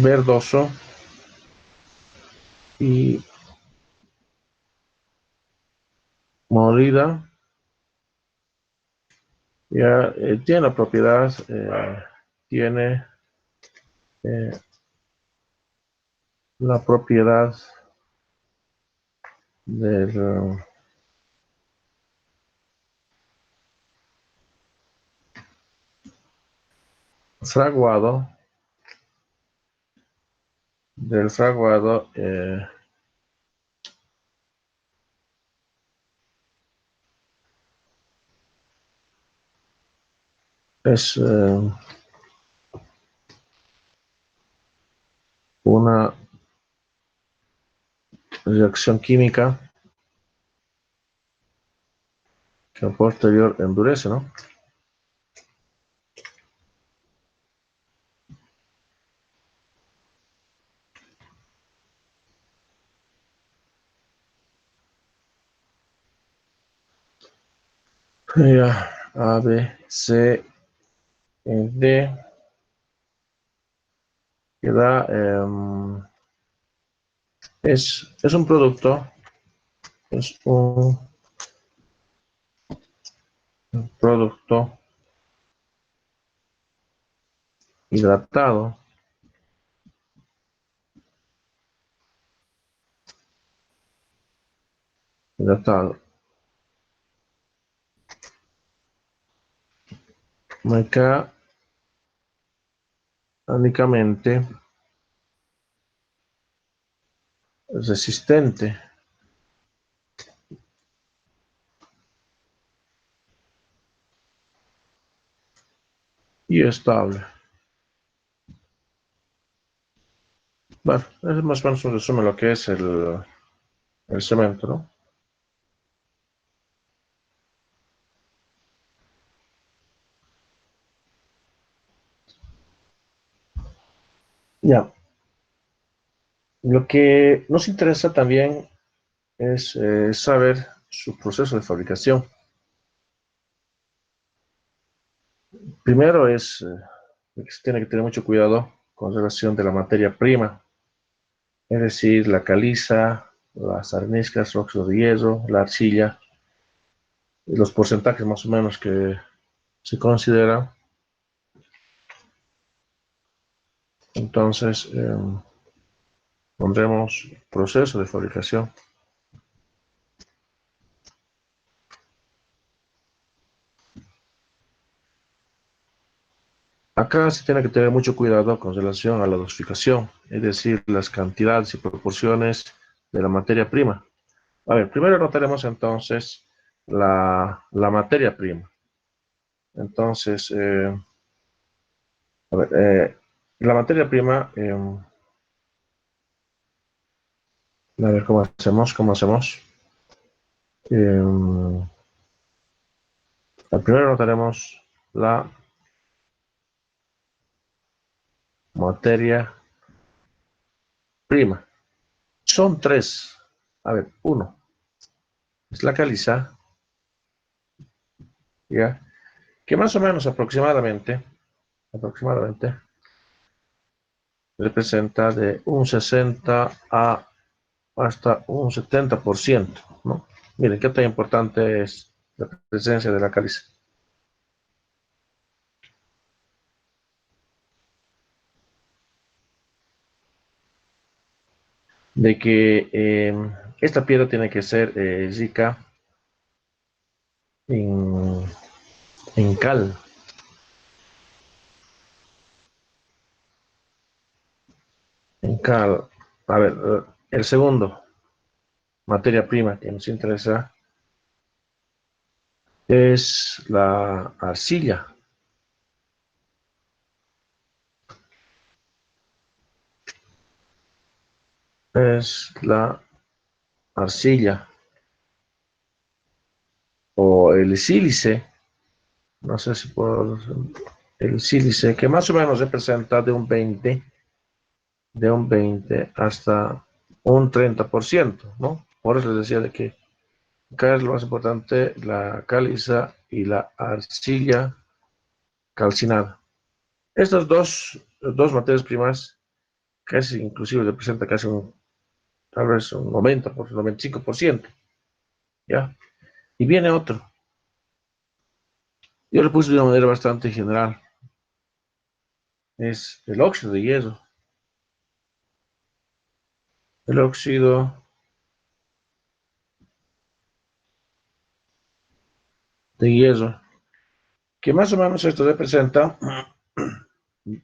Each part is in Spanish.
verdoso y molida. Ya tiene la propiedad, tiene eh, la propiedad del fraguado, del fraguado es una reacción química que posterior endurece, ¿no? Ya, A, B, C, D, que da, es un producto, es un producto hidratado, hidratado, mecánicamente resistente y estable. Bueno, es más o menos un resumen de lo que es el cemento, ¿no? Ya, lo que nos interesa también es saber su proceso de fabricación. Primero se tiene que tener mucho cuidado con relación de la materia prima, es decir, la caliza, las areniscas, el óxido de hierro, la arcilla, y los porcentajes más o menos que se considera. Entonces, pondremos proceso de fabricación. Acá se tiene que tener mucho cuidado con relación a la dosificación, es decir, las cantidades y proporciones de la materia prima. A ver, primero anotaremos entonces la materia prima. Entonces, a ver, la materia prima, a ver cómo hacemos, Eh, primero anotaremos la materia prima. Son tres. A ver, uno es la caliza, ¿ya? Que más o menos aproximadamente representa de un 60 a hasta un 70%, ¿no? Miren, qué tan importante es la presencia de la caliza. De que esta piedra tiene que ser rica en, en cal, en cal. A ver, el segundo, materia prima que nos interesa, es la arcilla. Es la arcilla o el sílice, no sé si puedo, el sílice, que más o menos representa de un 20 hasta un 30%, ¿no? Por eso les decía de que acá es lo más importante, la caliza y la arcilla calcinada. Estas dos materias primas casi inclusive representa casi tal vez un 95%, ¿ya? Y viene otro. Yo le puse de una manera bastante general. Es el óxido de hierro. El óxido de hierro, que más o menos esto representa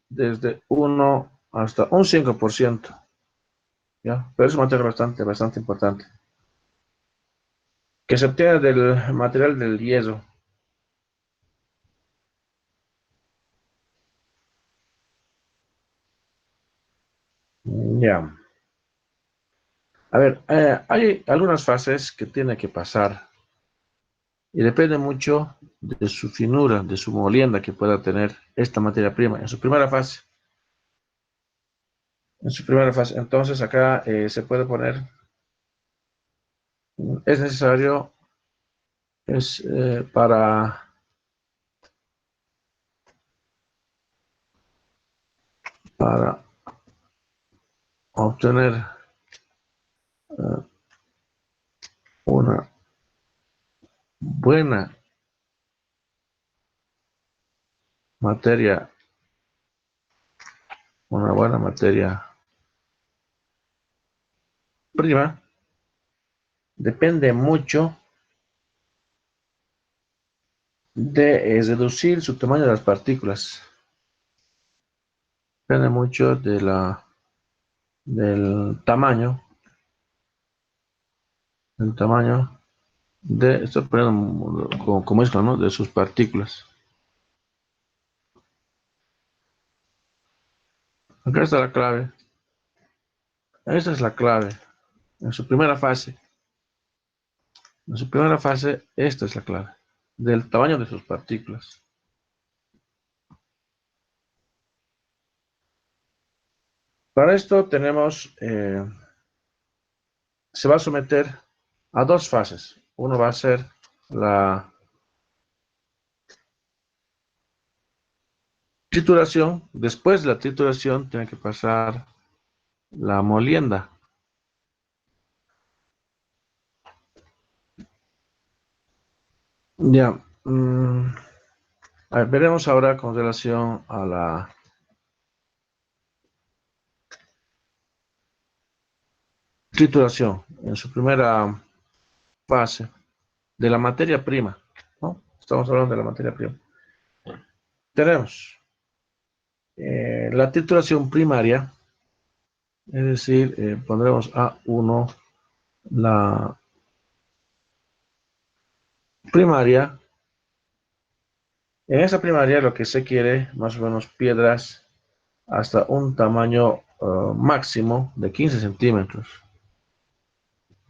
desde 1 hasta un 5%, ¿ya? Pero es un material bastante importante, que se obtiene del material del hierro. Ya. A ver, hay algunas fases que tiene que pasar y depende mucho de su finura, de su molienda que pueda tener esta materia prima en su primera fase. En su primera fase. Entonces acá se puede poner, es necesario, es para obtener eh, una buena materia, una buena materia prima, depende mucho de reducir su tamaño de las partículas. Depende mucho del tamaño estoy poniendo como esto, ¿no? De sus partículas. Acá está la clave. Esta es la clave. En su primera fase. En su primera fase, esta es la clave. Del tamaño de sus partículas. Para esto tenemos, se va a someter a dos fases. Uno va a ser la trituración. Después de la trituración tiene que pasar la molienda. Ya. A ver, veremos ahora con relación a la trituración. En su primera fase de la materia prima, ¿no? Estamos hablando de la materia prima. Tenemos la titulación primaria, es decir, pondremos A1, la primaria. En esa primaria lo que se quiere, más o menos piedras hasta un tamaño máximo de 15 centímetros.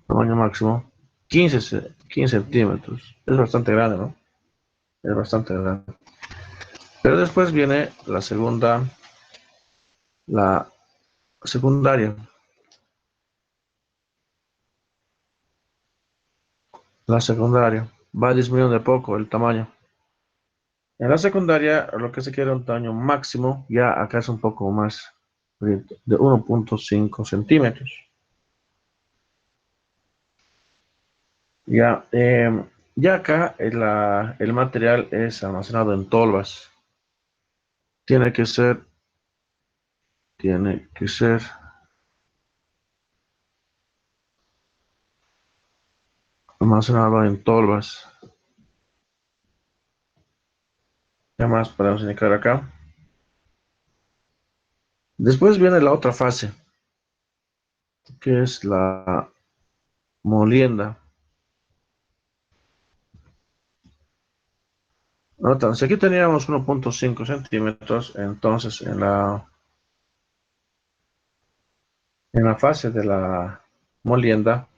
Tamaño máximo 15 centímetros. Es bastante grande, ¿no? Es bastante grande. Pero después viene la secundaria. La secundaria va disminuyendo de poco el tamaño. En la secundaria, lo que se quiere un tamaño máximo, ya acá es un poco más de 1,5 centímetros. Ya, ya acá el material es almacenado en tolvas. Tiene que ser, tiene que ser almacenado en tolvas. ¿Qué más podemos indicar acá? Después viene la otra fase, que es la molienda. Notan, si aquí teníamos 1,5 centímetros, entonces en la fase de la molienda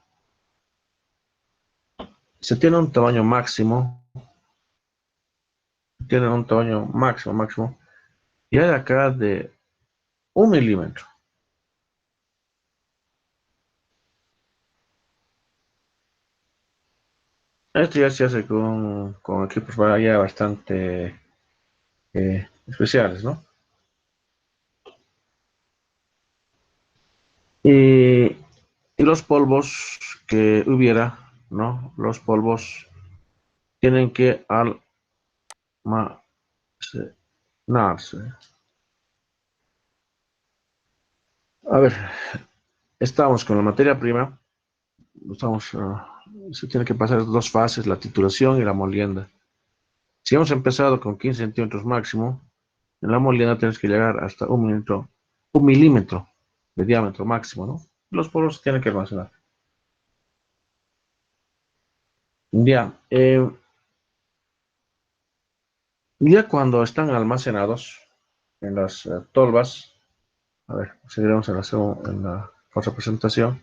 se tiene un tamaño máximo, y hay acá de 1 milímetro. Esto ya se hace con equipos ya bastante especiales, ¿no? Y, y los polvos que hubiera, ¿no? Los polvos tienen que almacenarse. A ver, estamos con la materia prima. Se tiene que pasar dos fases, la trituración y la molienda. Si hemos empezado con 15 centímetros máximo, en la molienda tienes que llegar hasta un milímetro de diámetro máximo, ¿no? Los polvos se tienen que almacenar. Ya, ya cuando están almacenados en las tolvas, a ver, seguiremos en la otra presentación.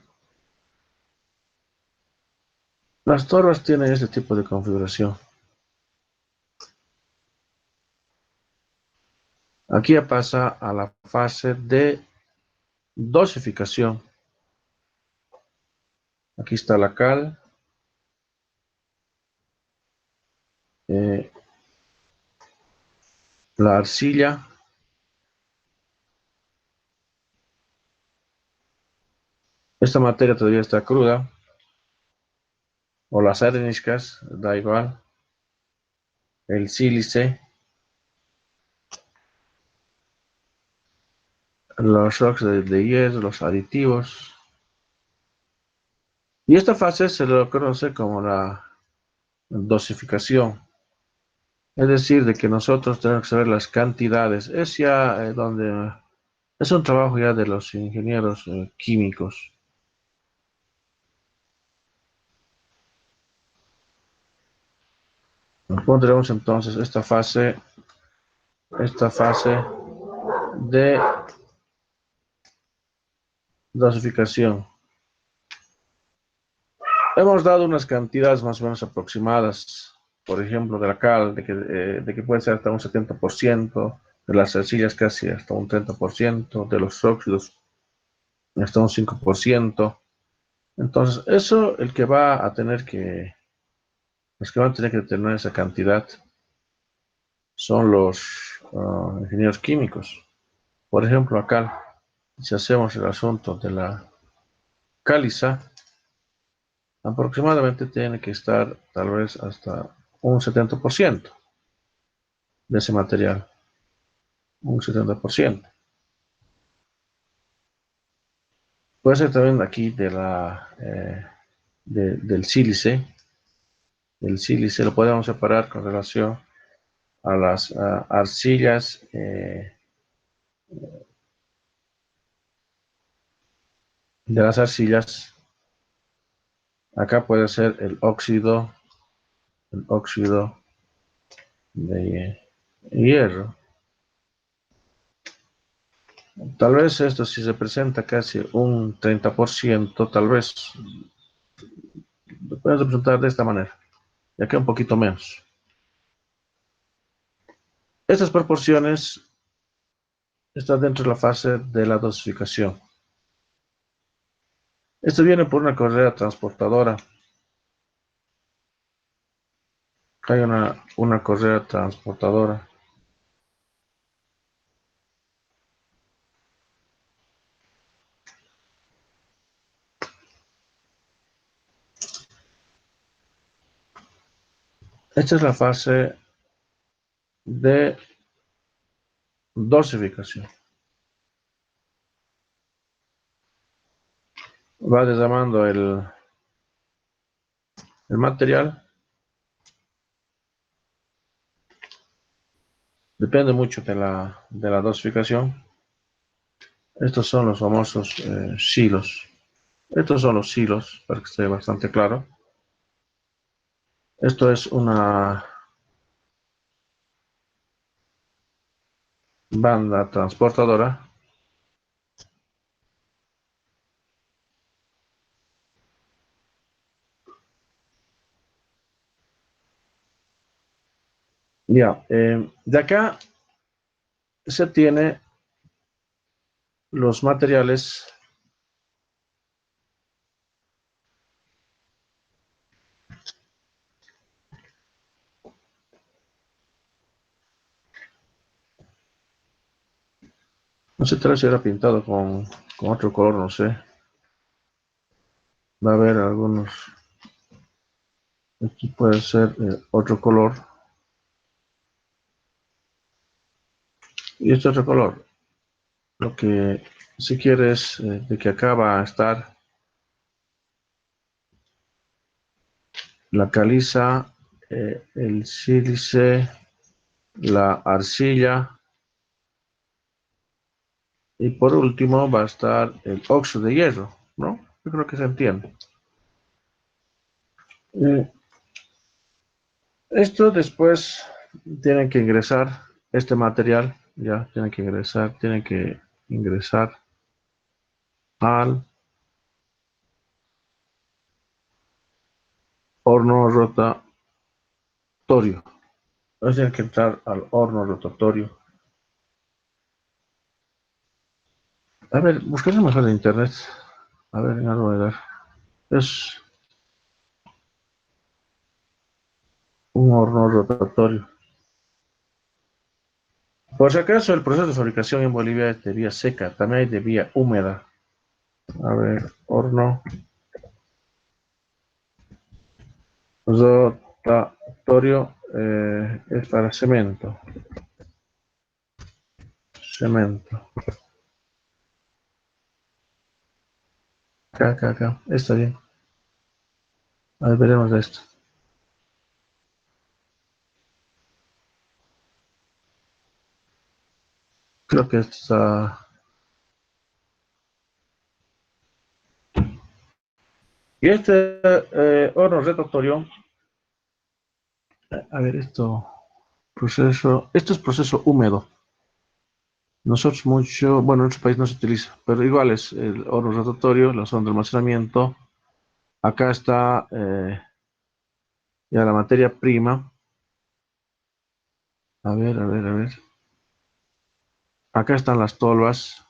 Las tolvas tienen este tipo de configuración. Aquí ya pasa a la fase de dosificación. Aquí está la cal, eh, la arcilla. Esta materia todavía está cruda, o las areniscas, da igual. El sílice, los rocks de hierro, los aditivos. Y esta fase se lo conoce como la dosificación. Es decir, de que nosotros tenemos que saber las cantidades. Es ya donde es un trabajo ya de los ingenieros químicos. Pondremos entonces esta fase de dosificación. Hemos dado unas cantidades más o menos aproximadas, por ejemplo, de la cal, de que puede ser hasta un 70%, de las arcillas casi hasta un 30%, de los óxidos hasta un 5%. Entonces, eso, los que van a tener que determinar esa cantidad son los ingenieros químicos. Por ejemplo, acá, si hacemos el asunto de la cáliza, aproximadamente tiene que estar tal vez hasta un 70% de ese material, un 70%. Puede ser también aquí del sílice. El sílice lo podemos separar con relación a las arcillas de las arcillas. Acá puede ser el óxido de hierro. Tal vez esto si se presenta casi un 30%, tal vez lo podemos representar de esta manera, y acá un poquito menos. Estas proporciones están dentro de la fase de la dosificación. Esto viene por una correa transportadora. Hay una correa transportadora. Esta es la fase de dosificación. Va desarmando el material. Depende mucho de la dosificación. Estos son los famosos silos. Estos son los silos, para que esté bastante claro. Esto es una banda transportadora. Ya, de acá se tiene los materiales. No sé, tal vez era pintado con otro color, no sé. Va a haber algunos, aquí puede ser otro color, y este otro color. Lo que si quieres de que acá va a estar la caliza, el sílice, la arcilla y por último va a estar el óxido de hierro, ¿no? Yo creo que se entiende. Eh, Esto después tienen que ingresar este material, ya tienen que ingresar al horno rotatorio. Tienen que entrar al horno rotatorio. A ver, buscar mejor en internet. A ver, en algo de dar. Es un horno rotatorio. Por si acaso, el proceso de fabricación en Bolivia es de vía seca, también hay de vía húmeda. A ver, horno rotatorio es para cemento. Cemento. Acá. Está bien. A ver, veremos esto. Creo que esto está. Y este horno rotatorio, a ver, esto es proceso húmedo. Nosotros mucho, bueno, en nuestro país no se utiliza, pero igual es el horno rotatorio, la zona de almacenamiento. Acá está ya la materia prima. A ver. Acá están las tolvas.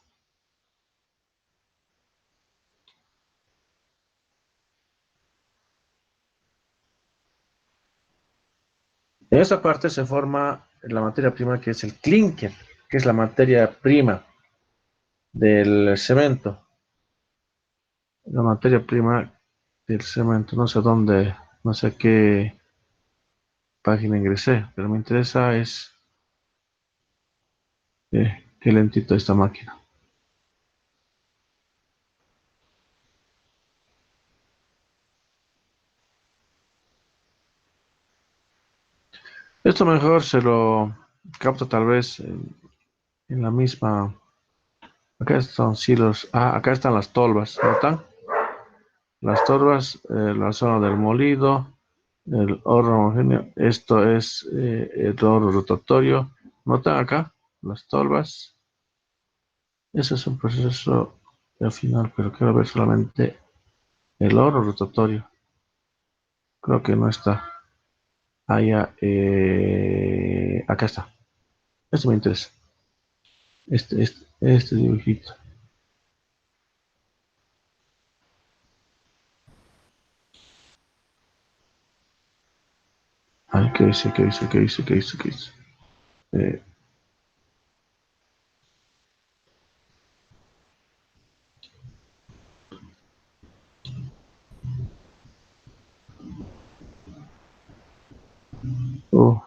En esta parte se forma la materia prima que es el clinker, que es la materia prima del cemento. La materia prima del cemento, no sé dónde, no sé a qué página ingresé, pero me interesa es qué lentito esta máquina. Esto mejor se lo capta tal vez en la misma. Acá están silos. Ah, acá están las tolvas. ¿Notan? Las tolvas, la zona del molido, el horno homogéneo. Esto es el horno rotatorio. ¿Notan acá? Las tolvas. Ese es un proceso al final, pero quiero ver solamente el horno rotatorio. Creo que no está. Allá, acá está. Esto me interesa. Este dibujito. Ay, ¿qué dice? ¿Qué dice? ¿Qué dice? ¿Qué dice? ¿Qué dice? Eh, oh,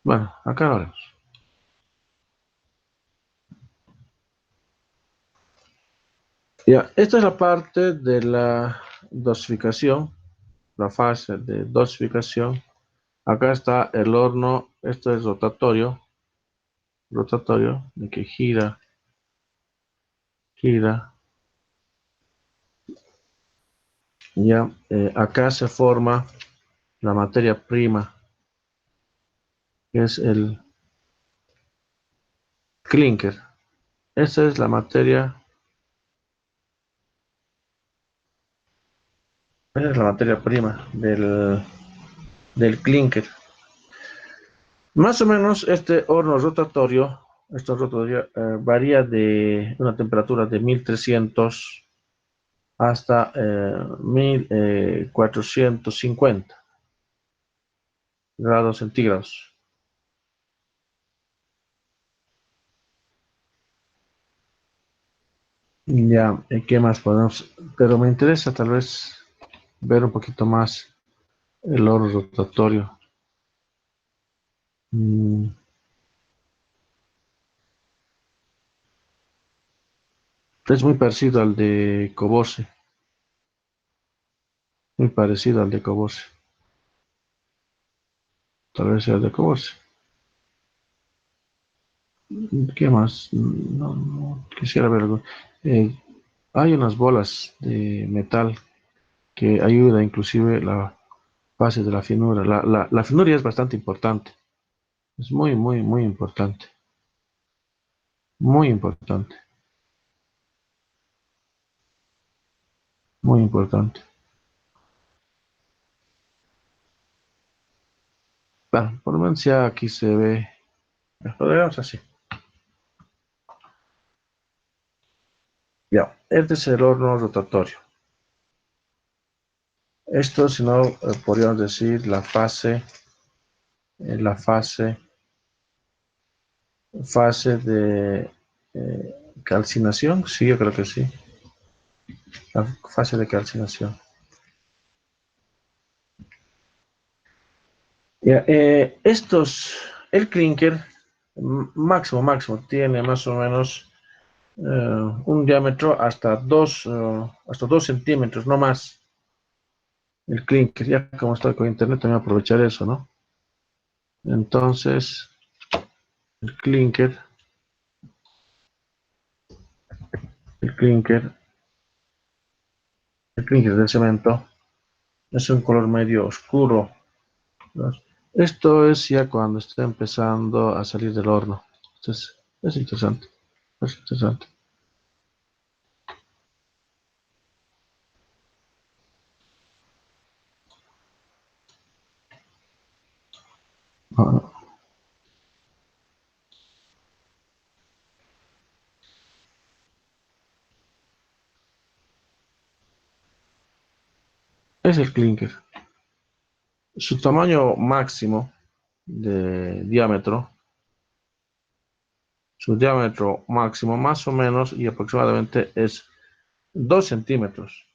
bueno, acá lo haremos. Ya, esta es la parte de la dosificación, la fase de dosificación. Acá está el horno, esto es rotatorio, de que gira. Ya, acá se forma la materia prima, que es el clinker. Esta es la esa es la materia prima del clinker. Más o menos este horno rotatorio, varía de una temperatura de 1300 hasta 1450 grados centígrados. Ya, ¿qué más podemos? Pero me interesa tal vez ver un poquito más el oro rotatorio. Mm, es muy parecido al de Cobose, muy parecido al de Cobose. Tal vez sea el de Cobose. ¿Qué más? No, no, quisiera ver algo. Eh, hay unas bolas de metal que ayuda inclusive la fase de la finura. La finura es bastante importante. Es muy, muy, muy importante. Muy importante. Muy importante. Bueno, por lo menos ya aquí se ve. Lo dejamos así. Ya, este es el horno rotatorio. Esto, si no, podríamos decir la fase de calcinación. Sí, yo creo que sí. La fase de calcinación. Ya, el clinker máximo tiene más o menos un diámetro hasta 2 centímetros, no más. El clinker, ya como está con internet, también aprovechar eso, ¿no? Entonces, el clinker, el clinker, el clinker del cemento es un color medio oscuro, ¿no? Esto es ya cuando está empezando a salir del horno. Entonces, es interesante, es interesante. Ah, es el clinker. Su tamaño máximo de diámetro, su diámetro máximo más o menos y aproximadamente es 2 centímetros.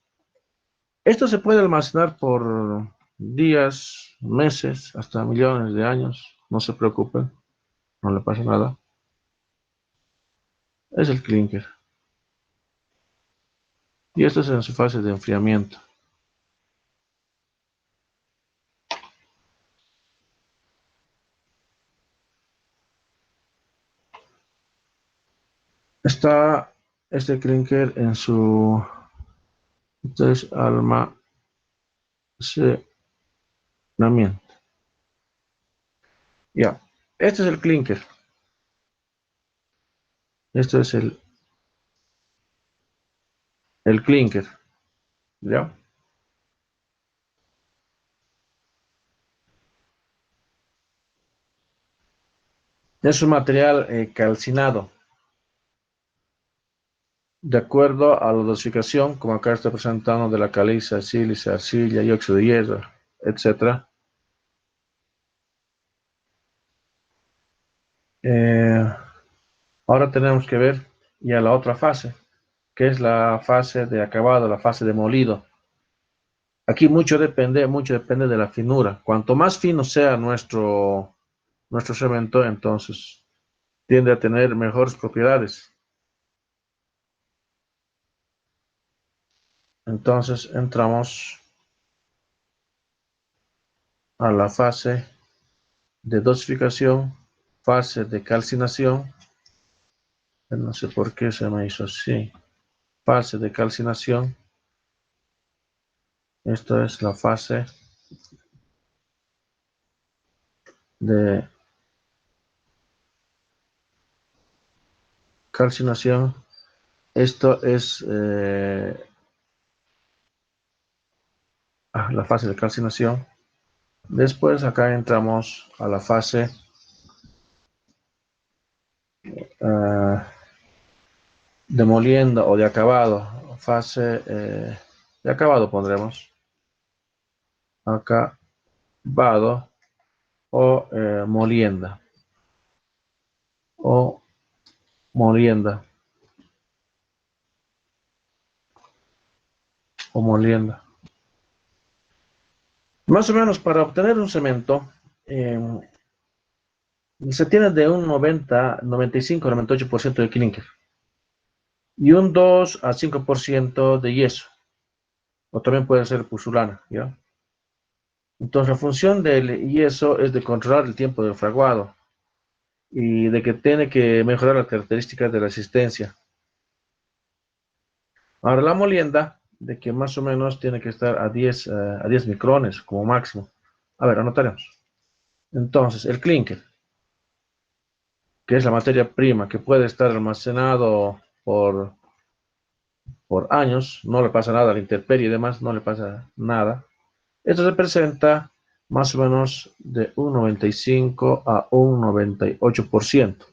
Esto se puede almacenar por días, meses, hasta millones de años. No se preocupen, no le pasa nada. Es el clinker. Y esto es en su fase de enfriamiento. Está este clinker en su almacenamiento. Ya, este es el clinker. Esto es el clinker. ¿Ya? Es un material calcinado, de acuerdo a la dosificación, como acá está presentando de la caliza, sílice, arcilla, dióxido de hierro, etcétera. Eh, ahora tenemos que ver ya la otra fase, que es la fase de acabado, la fase de molido. Aquí mucho depende de la finura. Cuanto más fino sea nuestro cemento, entonces tiende a tener mejores propiedades. Entonces entramos a la fase de dosificación, fase de calcinación. No sé por qué se me hizo así. Fase de calcinación. Esto es la fase de calcinación. Esto es la fase de calcinación. Después acá entramos a la fase uh, de molienda o de acabado. Fase de acabado pondremos. Acabado o molienda. O molienda. o molienda. Más o menos para obtener un cemento, se tiene de un 90, 95, 98% de clinker y un 2 a 5% de yeso, o también puede ser pusulana, ¿ya? Entonces la función del yeso es de controlar el tiempo del fraguado y de que tiene que mejorar las características de la resistencia. Ahora la molienda, de que más o menos tiene que estar a 10 micrones como máximo. A ver, anotaremos. Entonces, el clinker, que es la materia prima que puede estar almacenado por años, no le pasa nada a la intemperie y demás, no le pasa nada. Esto se presenta más o menos de un 95 a un 98%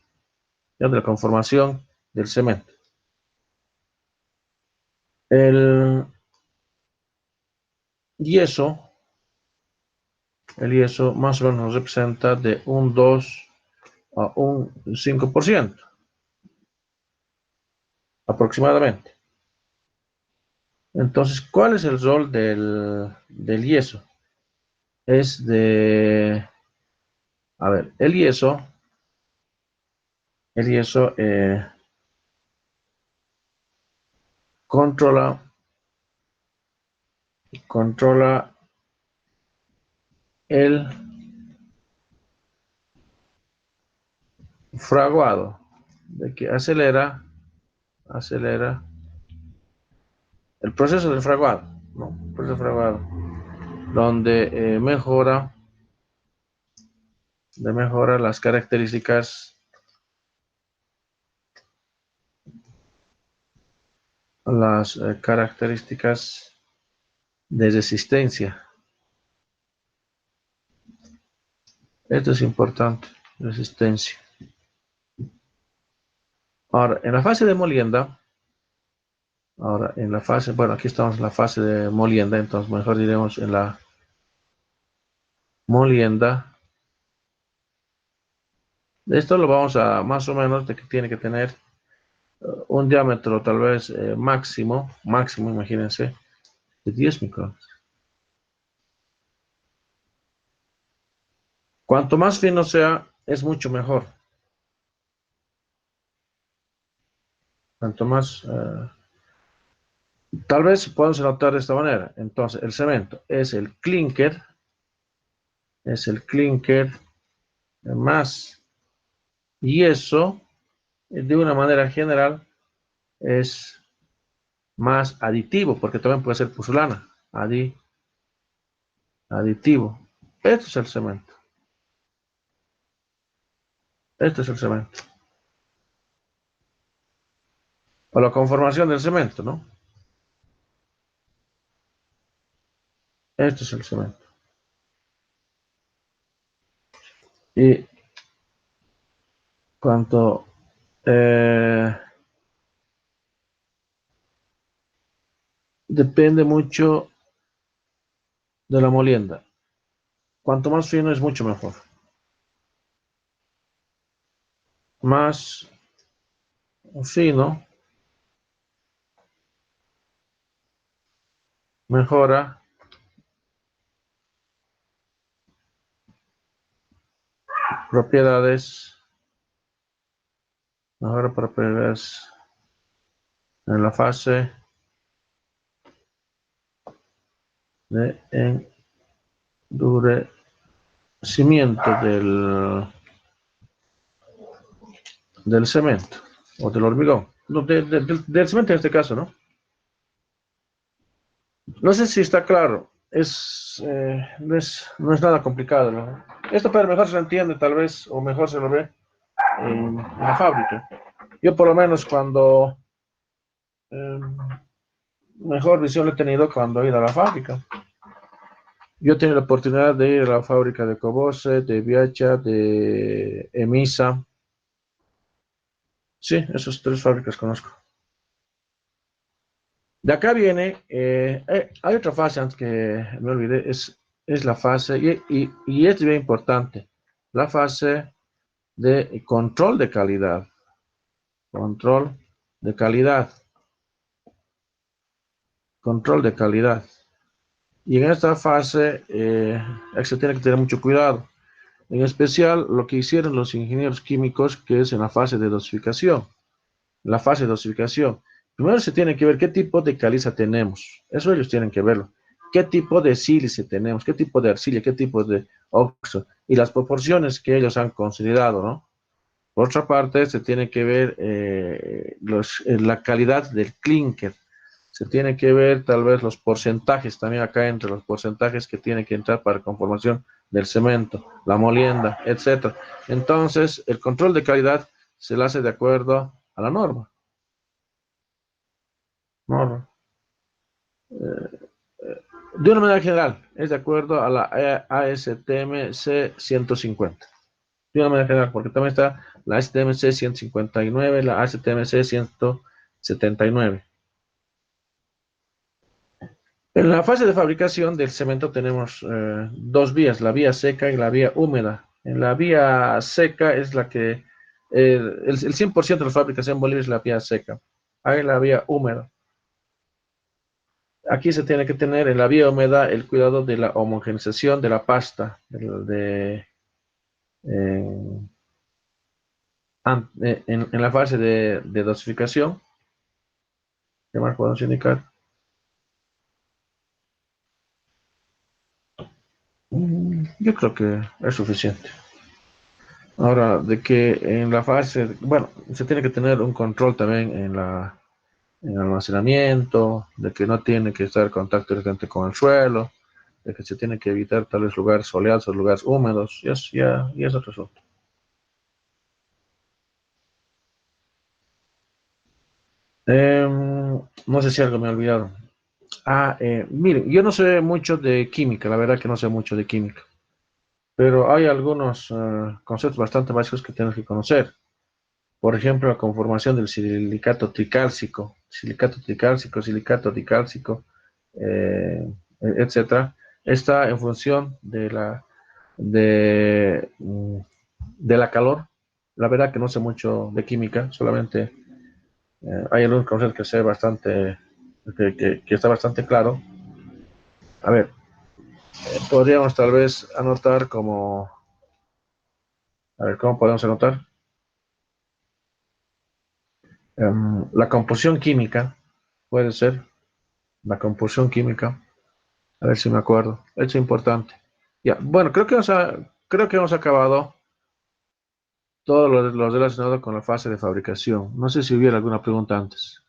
ya de la conformación del cemento. El yeso, el yeso más o menos nos representa de un 2 a un 5% aproximadamente. Entonces, ¿cuál es el rol del yeso? Es de, a ver, el yeso controla el fraguado, de que acelera el proceso del fraguado, ¿no? El proceso del fraguado, donde mejora las características de resistencia. Esto es importante, resistencia. Ahora, en la fase de molienda, bueno, aquí estamos en la fase de molienda, entonces mejor diremos en la molienda. Esto lo vamos a más o menos de que tiene que tener un diámetro tal vez máximo, imagínense, de 10 micrones. Cuanto más fino sea, es mucho mejor. Cuanto más, tal vez podemos anotar de esta manera. Entonces, el cemento es el clinker más yeso, de una manera general, es más aditivo, porque también puede ser pusulana, aditivo. Esto es el cemento. Este es el cemento. O la conformación del cemento, ¿no? Este es el cemento. Y cuanto depende mucho de la molienda. Cuanto más fino es mucho mejor. Más fino mejora propiedades, en la fase de endurecimiento del cemento o del hormigón. No, del cemento en este caso, ¿no? No sé si está claro. No es nada complicado, ¿no? Esto pero mejor se lo entiende tal vez, o mejor se lo ve en la fábrica. Yo por lo menos cuando eh, mejor visión lo he tenido cuando he ido a la fábrica. Yo he tenido la oportunidad de ir a la fábrica de Cobose, de Viacha, de Emisa. Sí, esas tres fábricas conozco. De acá viene, hay otra fase antes que me olvidé, es la fase, y es bien importante, la fase de control de calidad. Control de calidad. control de calidad. Y en esta fase se tiene que tener mucho cuidado. En especial lo que hicieron los ingenieros químicos, que es en la fase de dosificación. La fase de dosificación. Primero se tiene que ver qué tipo de caliza tenemos. Eso ellos tienen que verlo. ¿Qué tipo de sílice tenemos? ¿Qué tipo de arcilla? ¿Qué tipo de óxido? Y las proporciones que ellos han considerado, ¿no? Por otra parte, se tiene que ver la calidad del clinker. Se tiene que ver tal vez los porcentajes, también acá entre los porcentajes que tiene que entrar para conformación del cemento, la molienda, etcétera. Entonces, el control de calidad se le hace de acuerdo a la norma. Norma. De una manera general, es de acuerdo a la ASTM C150. De una manera general, porque también está la ASTM C159, la ASTM C179. En la fase de fabricación del cemento tenemos dos vías, la vía seca y la vía húmeda. En la vía seca es la que, el 100% de la fabricación en Bolivia es la vía seca. Hay la vía húmeda. Aquí se tiene que tener en la vía húmeda el cuidado de la homogeneización de la pasta, en, en la fase de dosificación. ¿Qué más podemos indicar? Yo creo que es suficiente. Ahora, de que en la fase, bueno, se tiene que tener un control también en el almacenamiento, de que no tiene que estar en contacto directamente con el suelo, de que se tiene que evitar tales lugares soleados o lugares húmedos, y es otro asunto. No sé si algo me ha olvidado. Miren, yo no sé mucho de química, la verdad que no sé mucho de química, pero hay algunos conceptos bastante básicos que tenemos que conocer. Por ejemplo, la conformación del silicato tricálcico, etcétera, está en función de la calor. La verdad que no sé mucho de química, solamente hay algunos conceptos que sé bastante, que está bastante claro. A ver, podríamos tal vez anotar como, a ver, ¿cómo podemos anotar? La composición química, puede ser, la composición química. A ver si me acuerdo. Hecho importante. Ya, bueno, creo que hemos acabado todo lo relacionado con la fase de fabricación. No sé si hubiera alguna pregunta antes.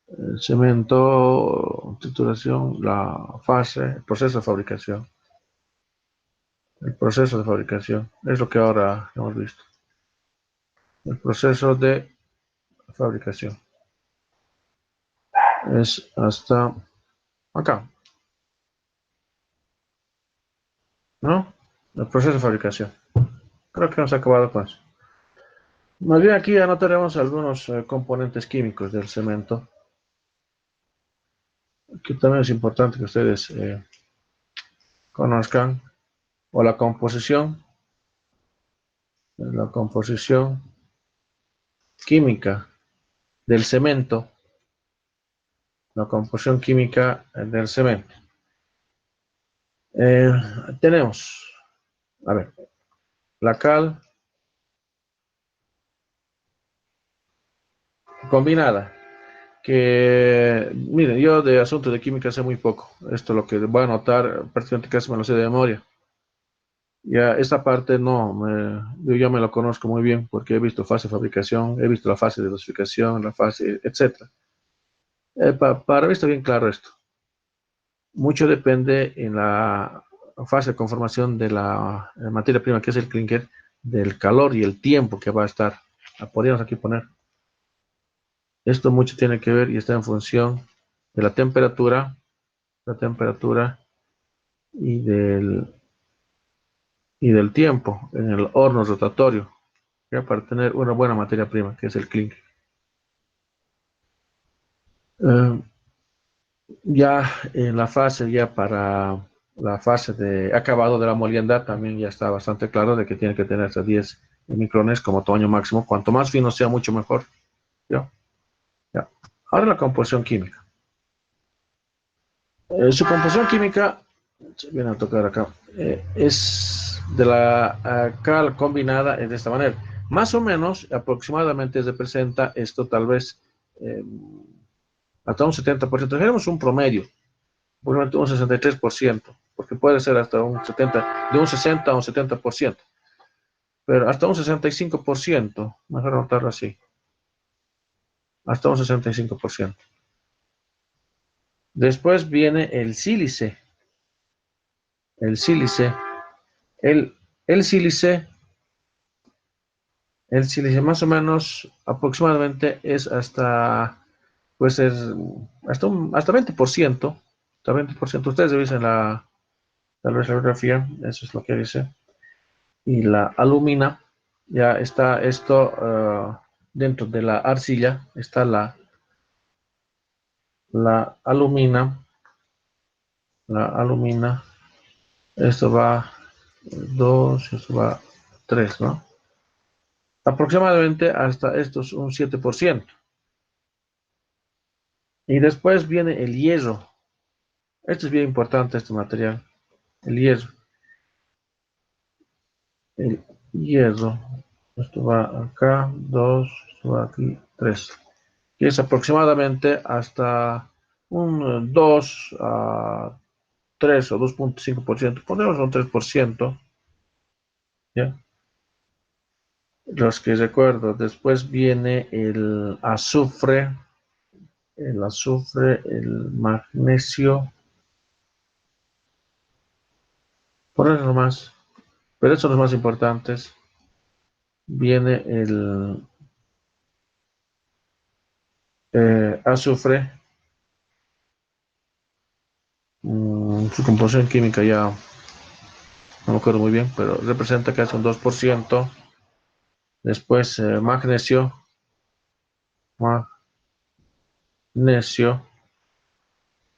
El cemento, titulación, la fase, el proceso de fabricación. El proceso de fabricación. Es lo que ahora hemos visto. El proceso de fabricación. Es hasta acá, ¿no? El proceso de fabricación. Creo que hemos acabado con eso. Más bien aquí anotaremos algunos componentes químicos del cemento, que también es importante que ustedes conozcan, o la composición química del cemento, la composición química del cemento. Eh, tenemos, a ver, la cal combinada, que, miren, yo de asuntos de química sé muy poco. Esto lo que voy a anotar, prácticamente casi me lo sé de memoria. Ya esta parte no, yo ya me lo conozco muy bien porque he visto fase de fabricación, he visto la fase de dosificación, la fase, etcétera. Para mí está bien claro esto. Mucho depende en la fase de conformación de la materia prima, que es el clinker, del calor y el tiempo que va a estar. La podríamos aquí poner. Esto mucho tiene que ver y está en función de la temperatura y y del tiempo en el horno rotatorio, ya para tener una buena materia prima, que es el clinker. Eh, ya en la fase, ya para la fase de acabado de la molienda, también ya está bastante claro de que tiene que tener hasta 10 micrones como tamaño máximo. Cuanto más fino sea, mucho mejor. ¿Ya? Ya. Ahora la composición química. Su composición química, se viene a tocar acá, es de la cal combinada de esta manera. Más o menos, aproximadamente representa esto tal vez eh, hasta un 70%. Tenemos un promedio, por ejemplo, un 63%, porque puede ser hasta un 70, de un 60 a un 70%, pero hasta un 65%, mejor anotarlo así, hasta un 65%. Después viene el sílice. El sílice, el, el sílice, el sílice más o menos aproximadamente es hasta, pues es hasta 20%, hasta 20%. Ustedes revisen tal vez la bibliografía, eso es lo que dice. Y la alumina, ya está esto dentro de la arcilla, está la alumina, esto va 2, esto va 3, ¿no? Aproximadamente hasta estos un 7%. Y después viene el hierro. Esto es bien importante, este material. El hierro. El hierro. Esto va acá, 2, esto va aquí, 3. Que es aproximadamente hasta un 2 a 3 o 2,5%. Ponemos un 3%. ¿Ya? Los que recuerdo. Después viene el magnesio. Por eso nomás. Pero estos son los más importantes. Viene el azufre. Su composición química ya no me acuerdo muy bien, pero representa casi un 2%. Después magnesio.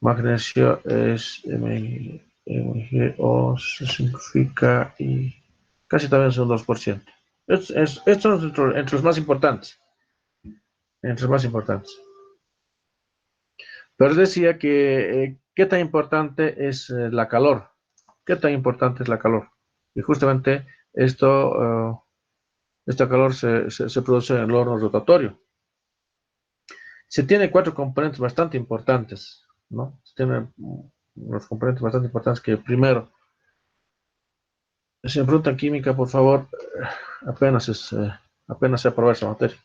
Magnesio es MgO, se simplifica y casi también es un 2%. Estos son entre los más importantes. Entre los más importantes. Pero decía que qué tan importante es la calor. ¿Qué tan importante es la calor? Y justamente esta calor se produce en el horno rotatorio. Se tiene cuatro componentes bastante importantes, ¿no? Se tienen unos componentes bastante importantes que primero, si me preguntan química, por favor, apenas se aprueba esa materia.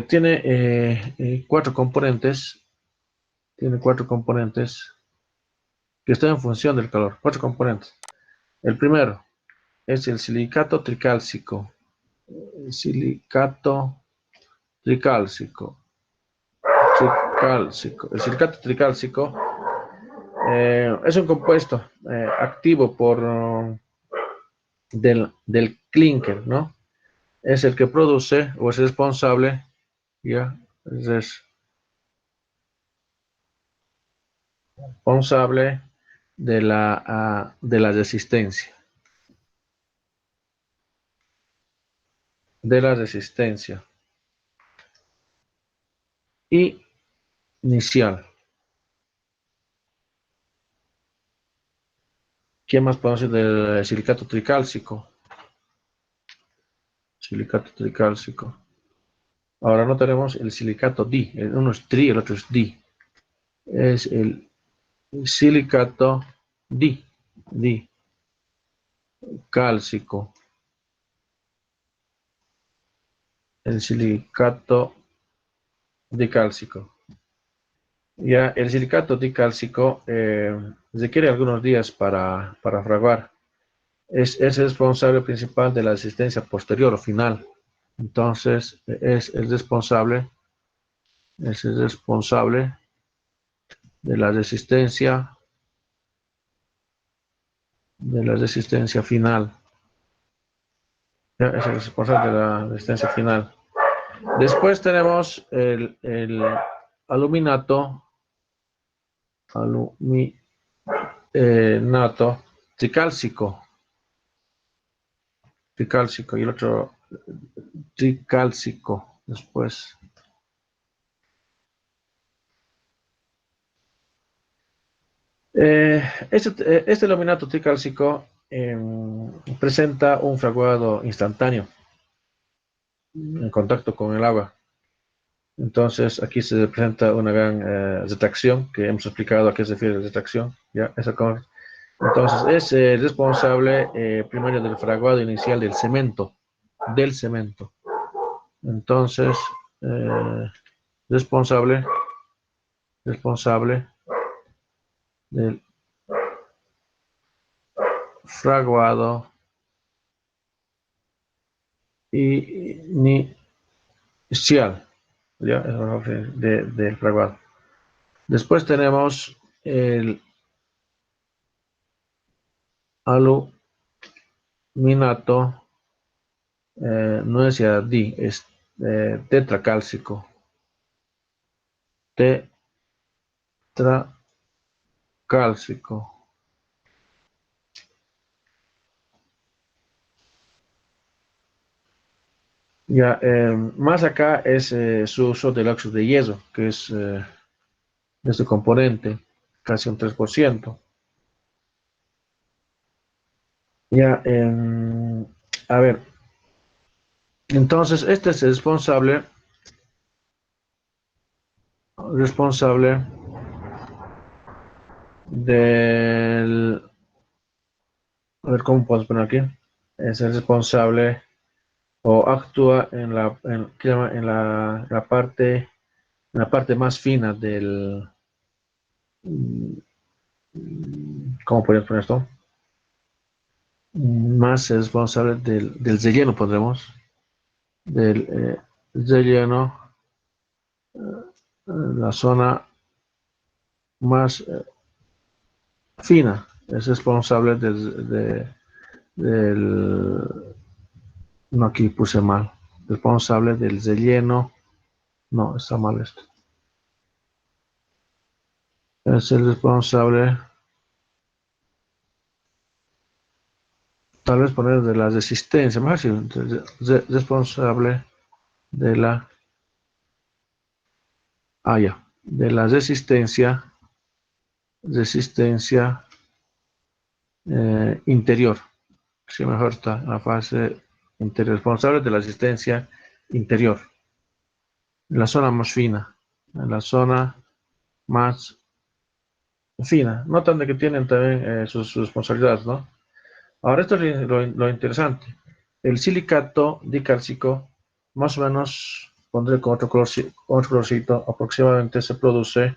Tiene cuatro componentes que están en función del calor, cuatro componentes. El primero es el silicato tricálcico. El silicato tricálcico. El silicato tricálcico es un compuesto activo del clinker, ¿no? Es el que produce o es responsable, ya, es responsable de la resistencia, de la resistencia y inicial. ¿Qué más podemos decir del silicato tricálcico? Silicato tricálcico. Ahora no tenemos el silicato di, uno es tri, el otro es di. Es el silicato di, cálcico. El silicato dicálcico. Ya el silicato dicálcico requiere algunos días para fraguar. Es el responsable principal de la resistencia posterior o final. Entonces, es el responsable de la resistencia final. Ya, es el responsable de la resistencia final. Después tenemos el aluminato, nato tricálcico, y el otro tricálcico después. Este luminato tricálcico presenta un fraguado instantáneo en contacto con el agua. Entonces, aquí se presenta una gran retracción, que hemos explicado a qué se refiere la retracción. ¿Ya? Entonces, es responsable primario del fraguado inicial del cemento. Del cemento. Entonces, eh, responsable, responsable del fraguado inicial, ¿ya? Del fraguado. Después tenemos el aluminato, no es ya di, es tetracálcico. Tetracálcico. Ya, más acá es su uso del óxido de hierro, que es este componente, casi un 3%. Ya, a ver, entonces este es responsable del, a ver cómo podemos poner aquí, es el responsable o actúa ¿qué llama? En la parte más fina del, ¿cómo podemos poner esto? Más responsable del relleno, pondremos, del relleno, la zona más fina, es responsable del, no, aquí puse mal, responsable del relleno, no, está mal esto, es el responsable, tal vez poner de la resistencia, mejor sí, responsable de la, ya, de la resistencia interior, sí, mejor está, la fase interior, responsable de la resistencia interior, en la zona más fina, en la zona más fina, notan de que tienen también sus responsabilidades, ¿no? Ahora esto es lo interesante, el silicato dicálcico, más o menos, pondré con otro colorcito, aproximadamente se produce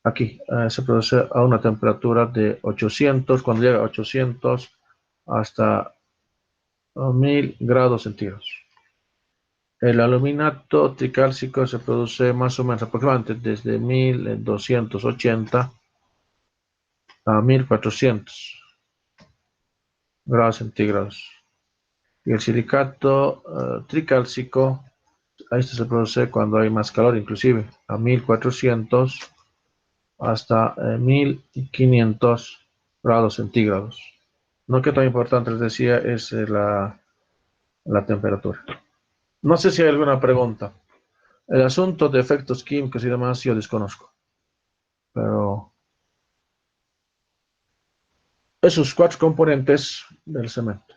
aquí, se produce a una temperatura de 800, cuando llega a 800 hasta 1000 grados centígrados. El aluminato tricálcico se produce más o menos aproximadamente desde 1280 a 1400 grados centígrados. Y el silicato tricálcico, ahí se produce cuando hay más calor, inclusive a 1400 hasta 1500 grados centígrados. No que tan importante, les decía, es la temperatura. No sé si hay alguna pregunta. El asunto de efectos químicos y demás yo desconozco, pero esos cuatro componentes del cemento.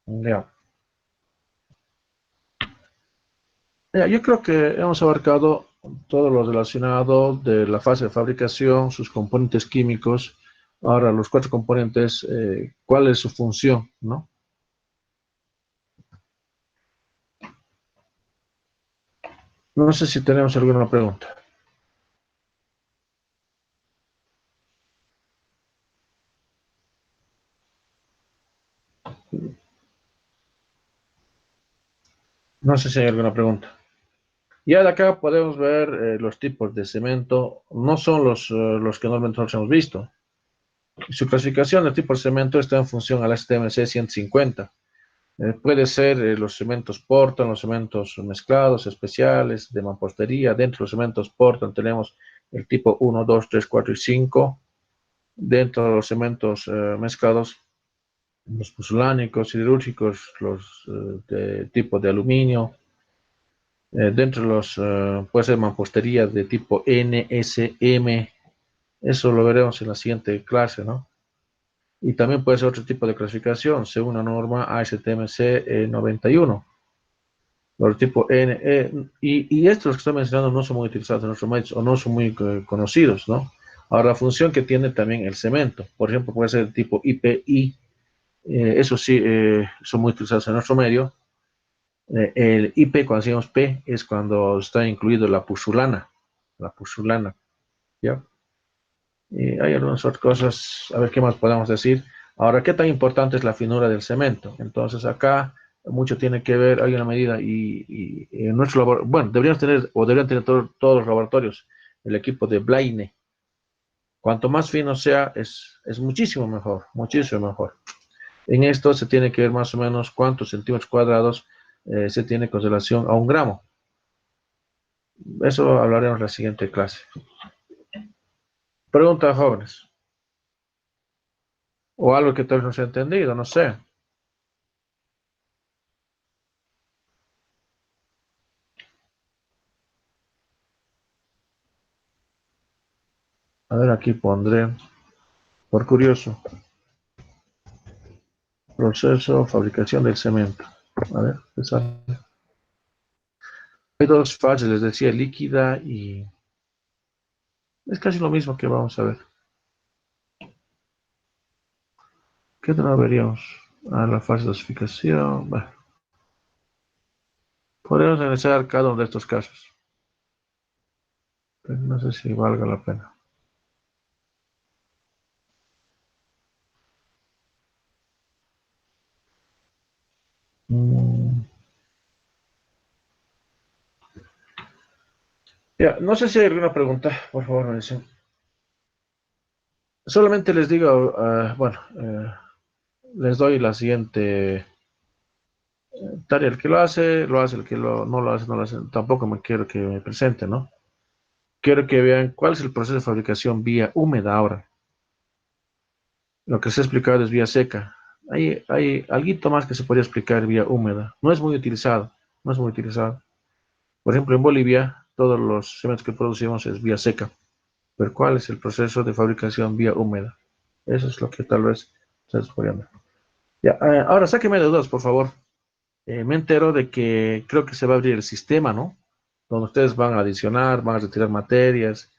Ya. Ya, yo creo que hemos abarcado todo lo relacionado de la fase de fabricación, sus componentes químicos. Ahora, los cuatro componentes, ¿cuál es su función, no? No sé si tenemos alguna pregunta. No sé si hay alguna pregunta. Ya de acá podemos ver los tipos de cemento. No son los que normalmente nosotros hemos visto. Su clasificación de tipo de cemento está en función al STMC 150. Puede ser los cementos Portland, los cementos mezclados, especiales, de mampostería. Dentro de los cementos Portland tenemos el tipo 1, 2, 3, 4 y 5. Dentro de los cementos mezclados, los puzolánicos, siderúrgicos, los de tipo de aluminio. Dentro de los, puede ser mampostería de tipo N, S, M, Eso lo veremos en la siguiente clase, ¿no? Y también puede ser otro tipo de clasificación, según la norma ASTM-C 91. Los tipo N, y estos que estoy mencionando no son muy utilizados en nuestros medios o no son muy conocidos, ¿no? Ahora, la función que tiene también el cemento, por ejemplo, puede ser el tipo IPI, eso sí, son muy utilizados en nuestro medio. El IP, cuando decimos P, es cuando está incluido la pusulana, ¿ya? Y hay algunas otras cosas, a ver qué más podemos decir. Ahora, ¿qué tan importante es la finura del cemento? Entonces, acá mucho tiene que ver, hay una medida y en nuestro laboratorio, bueno, deberíamos tener, o deberían tener todos los laboratorios, el equipo de Blaine. Cuanto más fino sea, es muchísimo mejor, muchísimo mejor. En esto se tiene que ver más o menos cuántos centímetros cuadrados se tiene con relación a 1 gramo. Eso hablaremos en la siguiente clase. Preguntas, jóvenes. O algo que tal vez no se ha entendido, no sé. A ver, aquí pondré, por curioso, proceso, fabricación del cemento. A ver, ¿qué sale? Hay dos fases, les decía, líquida y es casi lo mismo que vamos a ver. ¿Qué no veríamos? La fase de dosificación. Bueno, podríamos analizar cada uno de estos casos, pero no sé si valga la pena. Mm, ya, no sé si hay alguna pregunta, por favor, me dicen. Solamente les digo, bueno, les doy la siguiente tarea. El que lo hace, el que no lo hace, no lo hace. Tampoco me quiero que me presente, ¿no? Quiero que vean cuál es el proceso de fabricación vía húmeda ahora. Lo que se ha explicado es vía seca. Hay algo más que se podría explicar vía húmeda. No es muy utilizado, no es muy utilizado. Por ejemplo, en Bolivia, todos los cementos que producimos es vía seca. Pero ¿cuál es el proceso de fabricación vía húmeda? Eso es lo que tal vez ustedes podrían ver. Ya, ahora sáquenme de dudas, por favor. Me entero de que creo que se va a abrir el sistema, ¿no? Donde ustedes van a adicionar, van a retirar materias